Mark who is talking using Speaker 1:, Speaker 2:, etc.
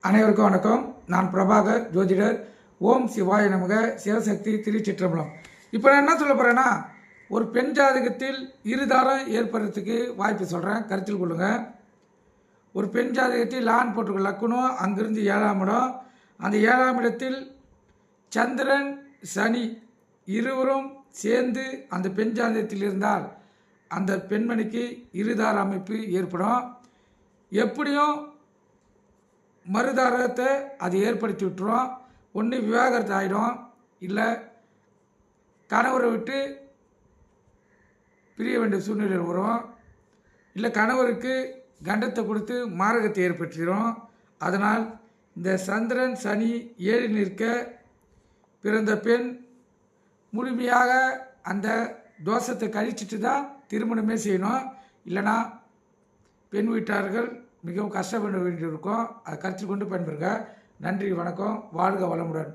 Speaker 1: அனைவருக்கும் வணக்கம். நான் பிரபாகர் ஜோதிடர். ஓம் சிவாய நமக. சிவசக்தி திருச்சிற்றம்பலம். இப்போ நான் என்ன சொல்ல போகிறேன்னா, ஒரு பெண் ஜாதகத்தில் இருதாரம் ஏற்படுறதுக்கு வாய்ப்பு சொல்கிறேன், கருத்தில் கொள்ளுங்கள். ஒரு பெண் ஜாதகத்தில் லான் போட்டுக்க லக்குனம், அங்கிருந்து 7ஆம் இடம். அந்த 7ஆம் இடத்தில் சந்திரன் சனி இருவரும் சேர்ந்து அந்த பெண் ஜாதகத்தில் இருந்தால் அந்த பெண்மணிக்கு இருதார அமைப்பு ஏற்படும். எப்படியும் மறுதாரத்தை அது ஏற்படுத்தி விட்டுரும். ஒன்று விவாகரத்து ஆகிடும், இல்லை கணவரை விட்டு பிரிய வேண்டிய சூழ்நிலை வரும், இல்லை கணவருக்கு கண்டத்தை கொடுத்து மாரகத்தை ஏற்படுத்திடும். அதனால் இந்த சந்திரன் சனி 7 நிற்க பிறந்த பெண் முழுமையாக அந்த தோஷத்தை கழிச்சிட்டு தான் திருமணமே செய்யணும். இல்லைனா பெண் வீட்டார்கள் மிகவும் கஷ்டப்பட வேண்டியிருக்கும். அதை கருத்தில் கொண்டு பயன்பெறுங்க. நன்றி, வணக்கம். வாழ்க வளமுடன்.